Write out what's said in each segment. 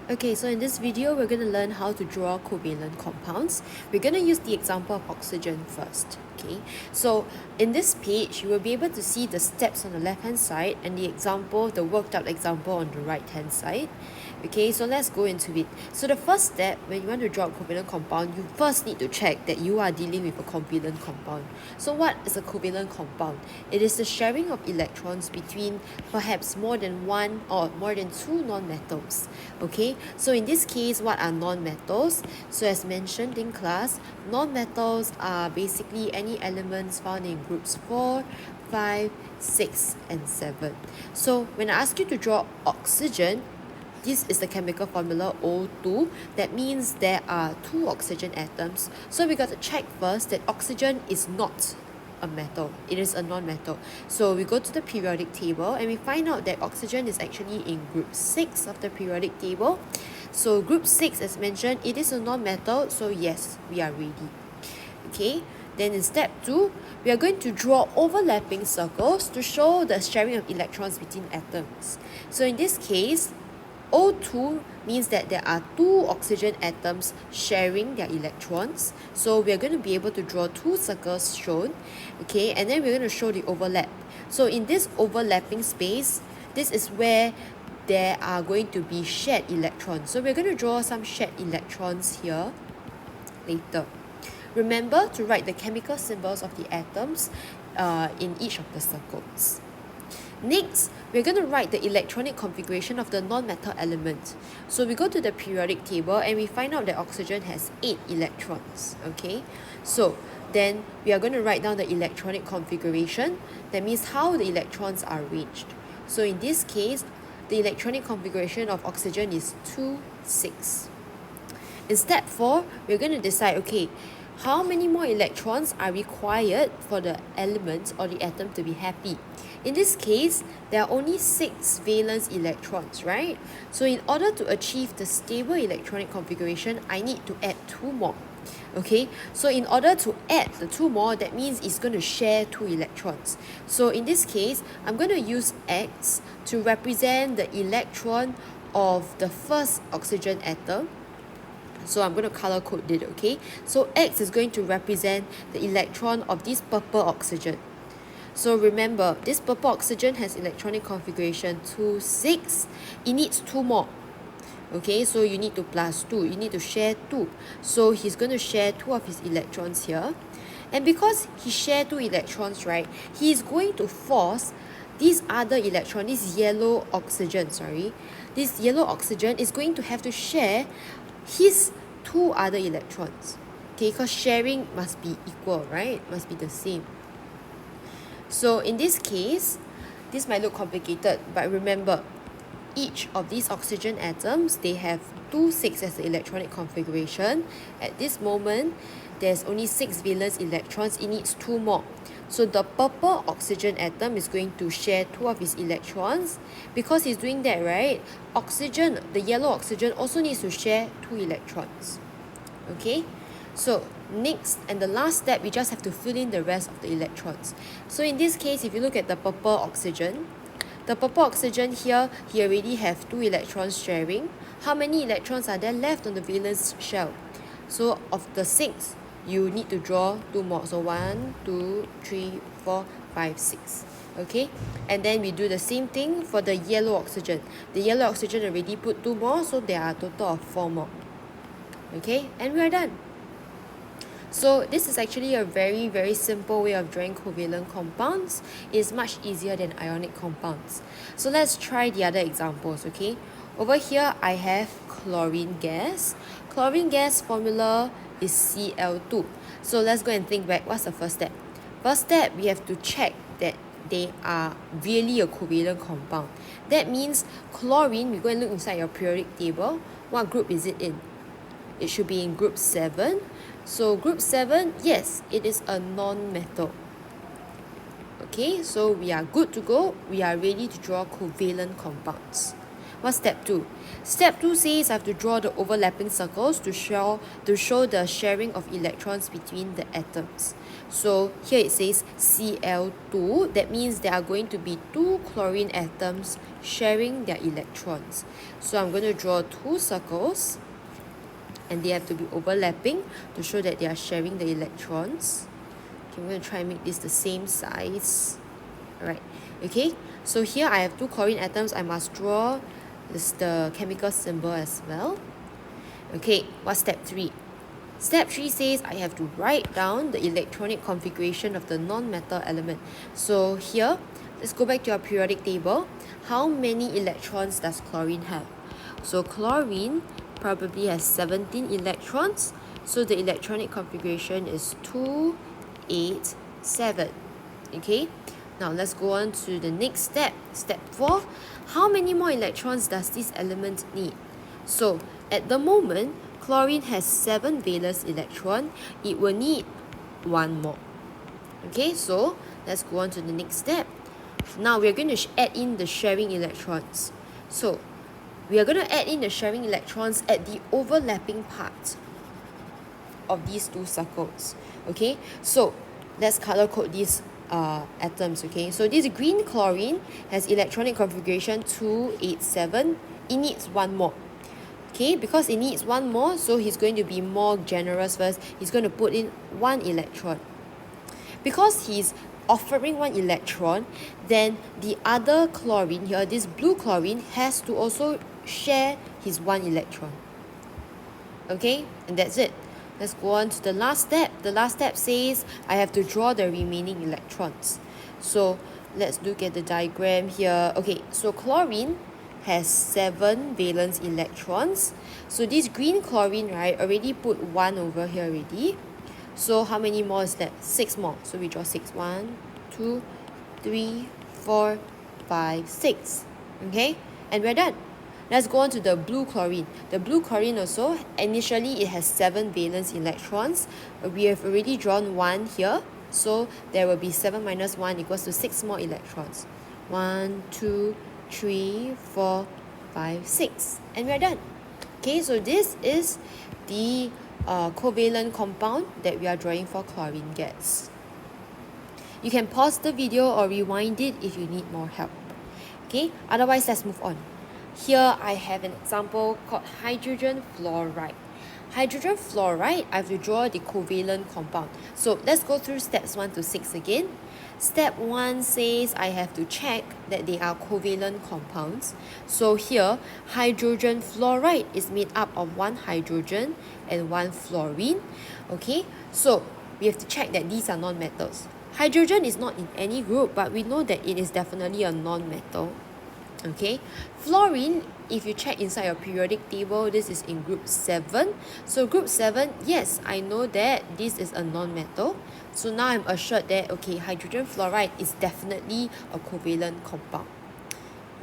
Okay, so in this video, we're going to learn how to draw covalent compounds. We're going to use the example of oxygen first. Okay, so in this page, you will be able to see the steps on the left-hand side and the worked out example on the right-hand side. Okay, so let's go into it. So the first step, when you want to draw a covalent compound, you first need to check that you are dealing with a covalent compound. So what is a covalent compound? It is the sharing of electrons between perhaps more than one or more than two non-metals. Okay, so in this case, what are non-metals? So as mentioned in class, non-metals are basically any elements found in groups 4, 5, 6, and 7. So when I ask you to draw oxygen, this is the chemical formula O2. That means there are two oxygen atoms. So we got to check first that oxygen is not a metal. It is a non-metal. So we go to the periodic table and we find out that oxygen is actually in group 6 of the periodic table. So group 6, as mentioned, it is a non-metal. So yes, we are ready. Okay. Then in step 2, we are going to draw overlapping circles to show the sharing of electrons between atoms. So in this case, O2 means that there are two oxygen atoms sharing their electrons. So we're going to be able to draw two circles shown. Okay, and then we're going to show the overlap. So in this overlapping space, this is where there are going to be shared electrons. So we're going to draw some shared electrons here later. Remember to write the chemical symbols of the atoms in each of the circles. Next, we're going to write the electronic configuration of the non-metal element. So we go to the periodic table and we find out that oxygen has 8 electrons. Okay, so then we are going to write down the electronic configuration. That means how the electrons are arranged. So in this case, the electronic configuration of oxygen is 2, 6. In step 4, we're going to decide, okay, how many more electrons are required for the element or the atom to be happy? In this case, there are only 6 valence electrons, right? So in order to achieve the stable electronic configuration, I need to add 2 more. Okay, so in order to add the 2 more, that means it's going to share 2 electrons. So in this case, I'm going to use X to represent the electron of the first oxygen atom. So I'm going to color code it, okay? So X is going to represent the electron of this purple oxygen. So remember, this purple oxygen has electronic configuration 2, 6. It needs 2 more. Okay, so you need to plus 2. You need to share 2. So he's going to share 2 of his electrons here. And because he shared 2 electrons, right, he is going to force this other electron, this yellow oxygen is going to have to share his 2 other electrons. Okay, because sharing must be equal, right? Must be the same. So in this case, this might look complicated, but remember, each of these oxygen atoms, they have 2, 6 as the electronic configuration. At this moment, there's only 6 valence electrons. It needs 2 more. So the purple oxygen atom is going to share 2 of his electrons. Because he's doing that, right, oxygen, the yellow oxygen, also needs to share 2 electrons. Okay, so next and the last step, we just have to fill in the rest of the electrons. So in this case, if you look at the purple oxygen here, he already have 2 electrons sharing. How many electrons are there left on the valence shell? So of the 6, you need to draw 2 more. So 1, 2, 3, 4, 5, 6. Okay, and then we do the same thing for the yellow oxygen. The yellow oxygen already put 2 more, so there are a total of 4 more. Okay, and we are done. So this is actually a very, very simple way of drawing covalent compounds. It's much easier than ionic compounds. So let's try the other examples, okay? Over here, I have chlorine gas. Chlorine gas formula is Cl2. So let's go and think back. What's the first step? First step, we have to check that they are really a covalent compound. That means chlorine, we go and look inside your periodic table. What group is it in? It should be in group 7. So group 7, yes, it is a non-metal. Okay, so we are good to go. We are ready to draw covalent compounds. What's step 2? Step 2 says I have to draw the overlapping circles to show the sharing of electrons between the atoms. So here it says Cl2. That means there are going to be 2 chlorine atoms sharing their electrons. So I'm going to draw 2 circles, and they have to be overlapping to show that they are sharing the electrons. Okay, I'm going to try and make this the same size. Alright, okay, so here I have 2 chlorine atoms. I must draw the chemical symbol as well. Okay, what's step 3? Step 3 says I have to write down the electronic configuration of the non-metal element. So here, let's go back to our periodic table. How many electrons does chlorine have? So chlorine probably has 17 electrons. So the electronic configuration is 2, 8, 7. Okay, now let's go on to the next step. Step 4. How many more electrons does this element need? So at the moment, chlorine has 7 valence electron. It will need 1 more. Okay, so let's go on to the next step. Now we're going to add in the sharing electrons. So we are going to add in the sharing electrons at the overlapping part of these 2 circles. Okay, so let's color code these atoms. Okay, so this green chlorine has electronic configuration 287. It needs 1 more. Okay, because it needs 1 more, so he's going to be more generous first. He's going to put in 1 electron. Because he's offering 1 electron, then the other chlorine here, this blue chlorine, has to also share his 1 electron. Okay, and that's it. Let's go on to the last step. The last step says I have to draw the remaining electrons. So let's look at the diagram here. Okay, so chlorine has 7 valence electrons. So this green chlorine, right, already put 1 over here already. So how many more is that? 6 more. So we draw 6. 1, 2, 3, 4, 5, 6. Okay, and we're done. Let's go on to the blue chlorine. The blue chlorine also, initially it has 7 valence electrons. We have already drawn 1 here. So there will be 7 minus 1 equals to 6 more electrons. 1, 2, 3, 4, 5, 6. And we're done. Okay, so this is the covalent compound that we are drawing for chlorine gas. You can pause the video or rewind it if you need more help. Okay, otherwise let's move on. Here I have an example called hydrogen fluoride. Hydrogen fluoride, I have to draw the covalent compound. So let's go through steps 1 to 6 again. Step 1 says I have to check that they are covalent compounds. So here, hydrogen fluoride is made up of 1 hydrogen and 1 fluorine. Okay, so we have to check that these are non-metals. Hydrogen is not in any group, but we know that it is definitely a non-metal. Okay, fluorine, if you check inside your periodic table, this is in group 7. So group 7, yes, I know that this is a non-metal. So now I'm assured that, okay, hydrogen fluoride is definitely a covalent compound.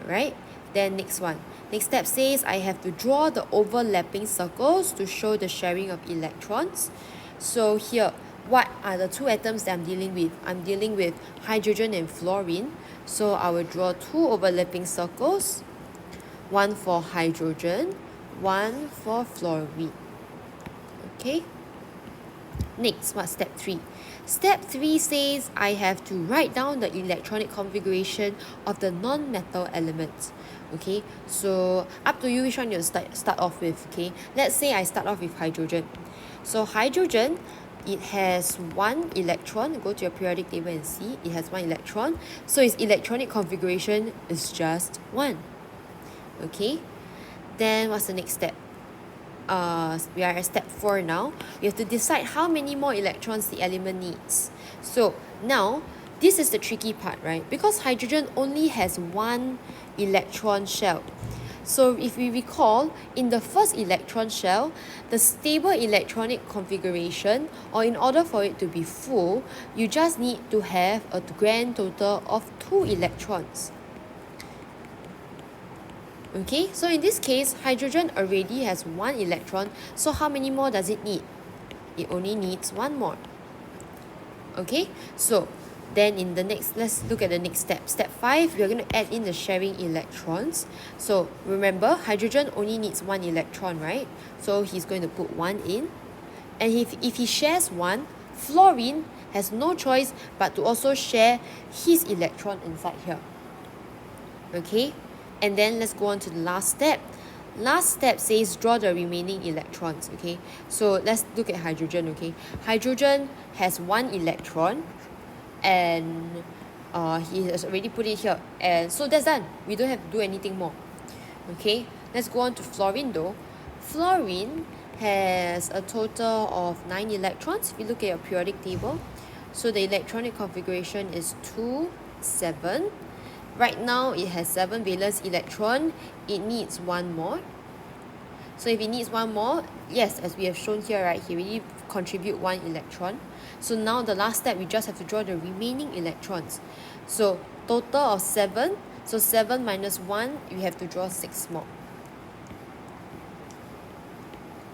Alright, then next one. Next step says I have to draw the overlapping circles to show the sharing of electrons. So here, what are the 2 atoms that I'm dealing with? I'm dealing with hydrogen and fluorine. So I will draw 2 overlapping circles. 1 for hydrogen, 1 for fluorine. Okay. Next, what's step 3? Step 3 says I have to write down the electronic configuration of the non-metal elements. Okay, so up to you which one you start off with. Okay, let's say I start off with hydrogen. So hydrogen, it has 1 electron. Go to your periodic table and see. It has 1 electron. So its electronic configuration is just 1. Okay. Then what's the next step? We are at step 4 now. We have to decide how many more electrons the element needs. So now, this is the tricky part, right? Because hydrogen only has 1 electron shell. So if we recall, in the first electron shell, the stable electronic configuration, or in order for it to be full, you just need to have a grand total of 2 electrons. Okay, so in this case, hydrogen already has 1 electron, so how many more does it need? It only needs 1 more. Okay, so Then in the next, let's look at the next step. Step 5, we're going to add in the sharing electrons. So remember, hydrogen only needs 1 electron, right? So he's going to put 1 in. And if he shares 1, fluorine has no choice but to also share his electron inside here. Okay? And then let's go on to the last step. Last step says draw the remaining electrons. Okay? So let's look at hydrogen. Okay? Hydrogen has 1 electron. And he has already put it here, and so that's done. We don't have to do anything more. Okay, let's go on to fluorine though. Fluorine has a total of 9 electrons if you look at your periodic table. So the electronic configuration is 2, 7. Right now it has 7 valence electron. It needs 1 more. So if it needs 1 more, yes, as we have shown here, right, he really contribute 1 electron. So now the last step, we just have to draw the remaining electrons. So total of 7. So 7 minus 1, you have to draw 6 more.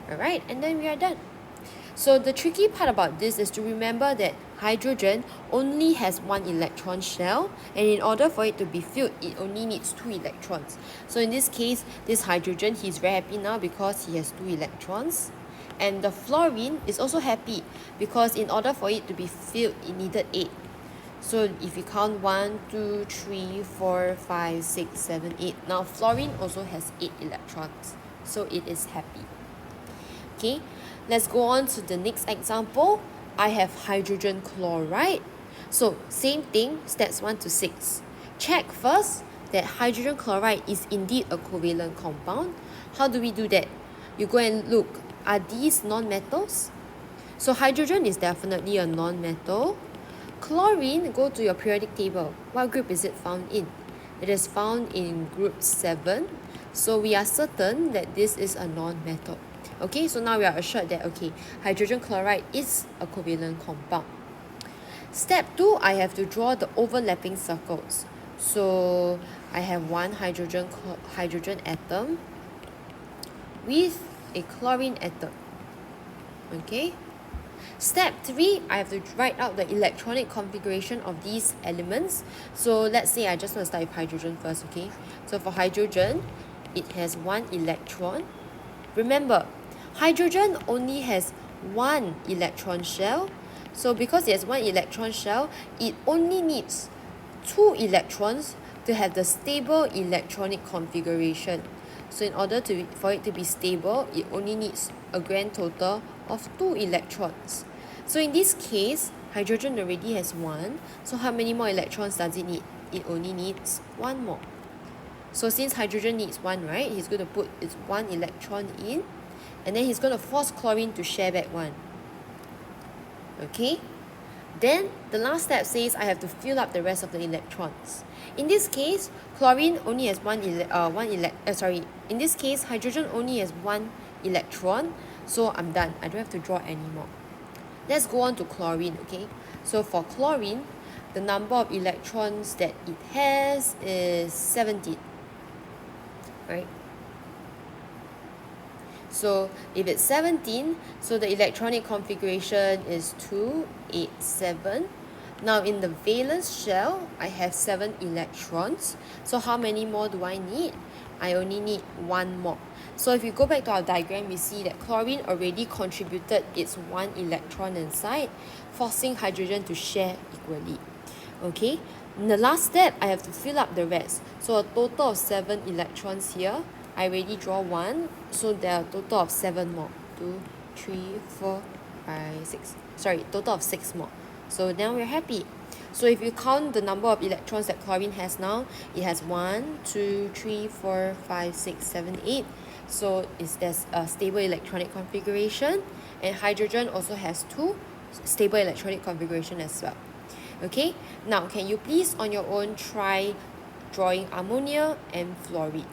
Alright, and then we are done. So the tricky part about this is to remember that hydrogen only has 1 electron shell, and in order for it to be filled, it only needs 2 electrons. So in this case, this hydrogen, he's very happy now because he has 2 electrons. And the fluorine is also happy because in order for it to be filled, it needed 8. So if you count 1, 2, 3, 4, 5, 6, 7, 8. Now fluorine also has 8 electrons. So it is happy. Okay, let's go on to the next example. I have hydrogen chloride. So same thing, steps 1 to 6. Check first that hydrogen chloride is indeed a covalent compound. How do we do that? You go and look, are these non-metals? So hydrogen is definitely a non-metal. Chlorine, go to your periodic table. What group is it found in? It is found in group 7. So we are certain that this is a non-metal. Okay, so now we are assured that, okay, hydrogen chloride is a covalent compound. Step 2, I have to draw the overlapping circles. So I have one hydrogen atom with a chlorine atom. Okay. Step 3, I have to write out the electronic configuration of these elements. So let's say I just want to start with hydrogen first, okay? So for hydrogen, it has 1 electron. Remember, hydrogen only has 1 electron shell. So because it has 1 electron shell, it only needs 2 electrons to have the stable electronic configuration. So in order for it to be stable, it only needs a grand total of 2 electrons. So in this case, hydrogen already has 1. So how many more electrons does it need? It only needs 1 more. So since hydrogen needs 1, right, he's going to put its 1 electron in, and then he's going to force chlorine to share back 1. Okay? Then the last step says I have to fill up the rest of the electrons. In this case, chlorine only has in this case, hydrogen only has 1 electron. So I'm done. I don't have to draw anymore. Let's go on to chlorine, okay? So for chlorine, the number of electrons that it has is 17. Right? So if it's 17, so the electronic configuration is 2, 8, 7. Now in the valence shell, I have 7 electrons. So how many more do I need? I only need 1 more. So if you go back to our diagram, we see that chlorine already contributed its 1 electron inside, forcing hydrogen to share equally. Okay, in the last step, I have to fill up the rest. So a total of 7 electrons here. I already draw 1, so there are a total of 7 more. 2, 3, 4, 5, 6. Sorry, total of 6 more. So now we're happy. So if you count the number of electrons that chlorine has now, it has 1, 2, 3, 4, 5, 6, 7, 8. So there's a stable electronic configuration, and hydrogen also has 2 stable electronic configuration as well. Okay, now can you please on your own try drawing ammonia and fluorine?